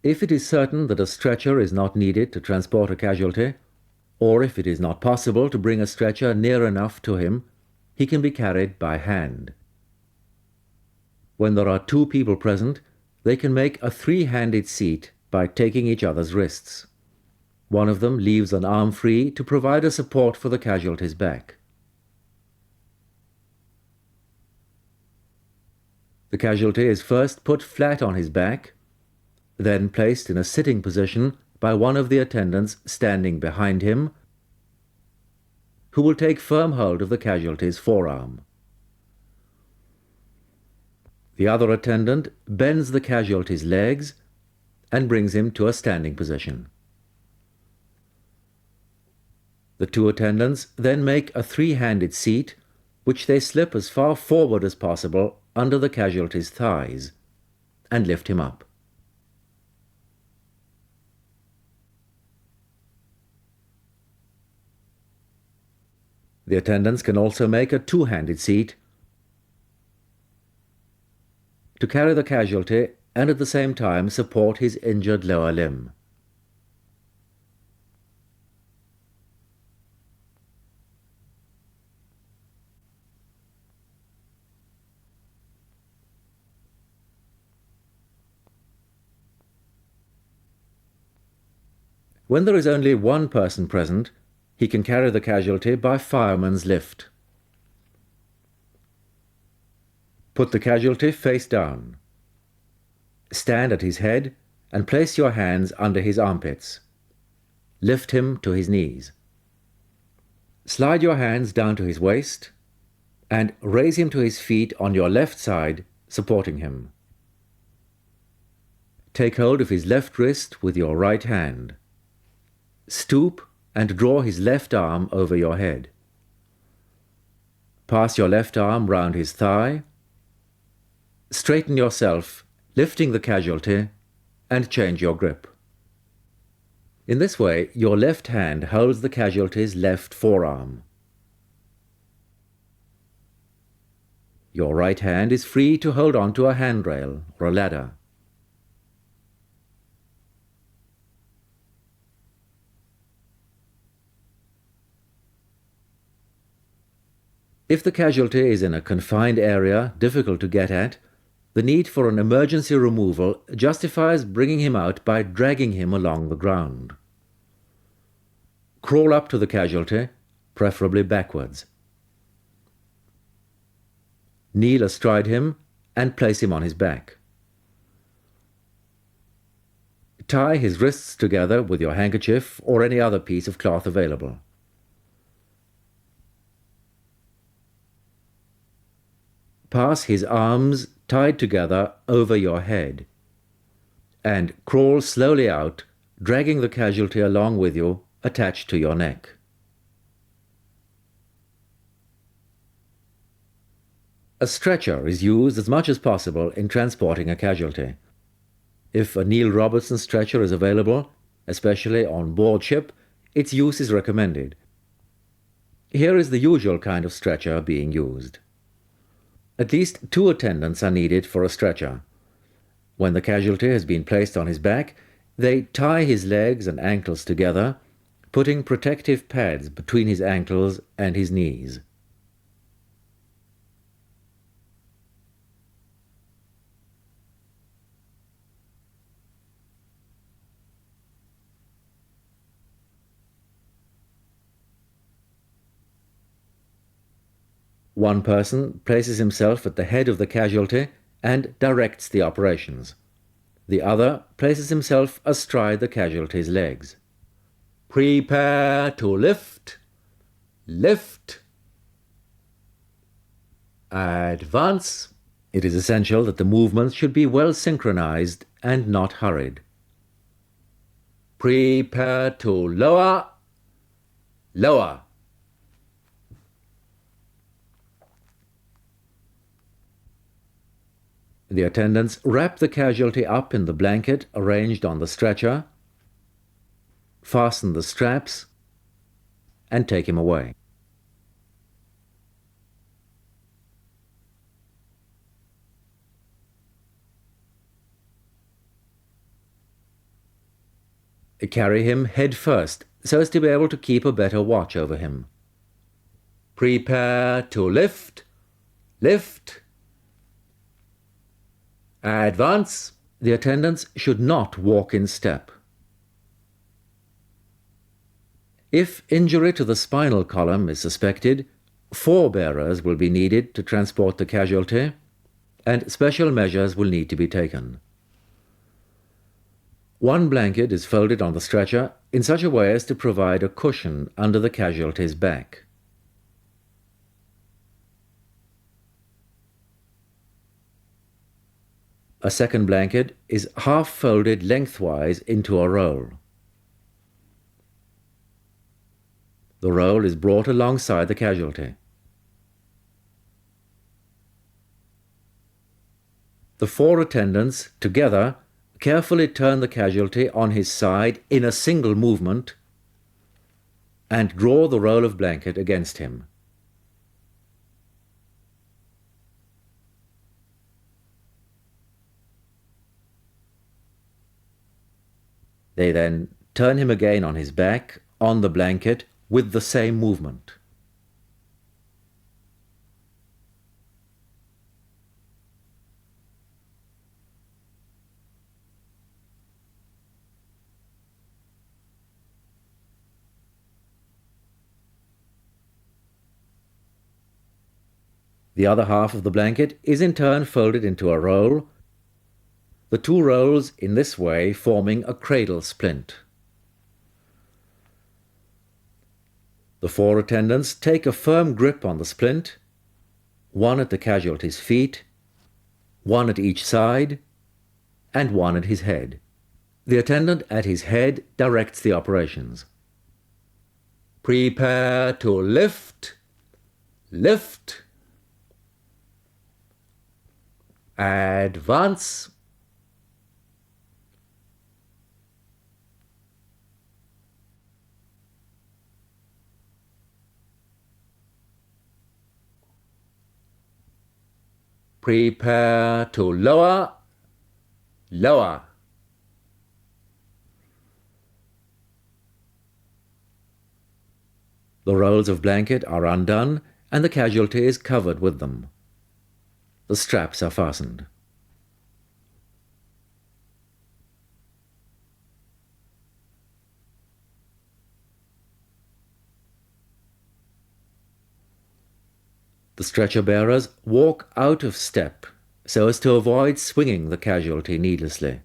If it is certain that a stretcher is not needed to transport a casualty, or if it is not possible to bring a stretcher near enough to him, he can be carried by hand. When there are two people present, they can make a three-handed seat by taking each other's wrists. One of them leaves an arm free to provide a support for the casualty's back. The casualty is first put flat on his back, then placed in a sitting position by one of the attendants standing behind him, who will take firm hold of the casualty's forearm. The other attendant bends the casualty's legs and brings him to a standing position. The two attendants then make a three-handed seat, which they slip as far forward as possible under the casualty's thighs, and lift him up. The attendants can also make a two-handed seat to carry the casualty and at the same time support his injured lower limb. When there is only one person present, he can carry the casualty by fireman's lift. Put the casualty face down. Stand at his head and place your hands under his armpits. Lift him to his knees. Slide your hands down to his waist and raise him to his feet on your left side, supporting him. Take hold of his left wrist with your right hand. Stoop and draw his left arm over your head. Pass your left arm round his thigh. Straighten yourself, lifting the casualty, and change your grip. In this way, your left hand holds the casualty's left forearm. Your right hand is free to hold on to a handrail or a ladder. If the casualty is in a confined area difficult to get at, the need for an emergency removal justifies bringing him out by dragging him along the ground. Crawl up to the casualty, preferably backwards. Kneel astride him and place him on his back. Tie his wrists together with your handkerchief or any other piece of cloth available. Pass his arms tied together over your head and crawl slowly out, dragging the casualty along with you, attached to your neck. A stretcher is used as much as possible in transporting a casualty. If a Neil Robertson stretcher is available, especially on board ship, its use is recommended. Here is the usual kind of stretcher being used. At least two attendants are needed for a stretcher. When the casualty has been placed on his back, they tie his legs and ankles together, putting protective pads between his ankles and his knees. One person places himself at the head of the casualty and directs the operations. The other places himself astride the casualty's legs. Prepare to lift. Lift. Advance. It is essential that the movements should be well synchronized and not hurried. Prepare to lower. Lower. The attendants wrap the casualty up in the blanket arranged on the stretcher, fasten the straps, and take him away. Carry him head first so as to be able to keep a better watch over him. Prepare to lift, lift. Advance. The attendants should not walk in step. If injury to the spinal column is suspected, 4 bearers will be needed to transport the casualty, and special measures will need to be taken. 1 blanket is folded on the stretcher in such a way as to provide a cushion under the casualty's back. A 2nd blanket is half folded lengthwise into a roll. The roll is brought alongside the casualty. The 4 attendants together carefully turn the casualty on his side in a single movement and draw the roll of blanket against him. They then turn him again on his back, on the blanket, with the same movement. The other half of the blanket is in turn folded into a roll, the 2 rolls in this way forming a cradle splint. The 4 attendants take a firm grip on the splint, 1 at the casualty's feet, 1 at each side, and 1 at his head. The attendant at his head directs the operations. Prepare to lift, lift. Advance. Prepare to lower, lower. The rolls of blanket are undone and the casualty is covered with them. The straps are fastened. The stretcher bearers walk out of step so as to avoid swinging the casualty needlessly.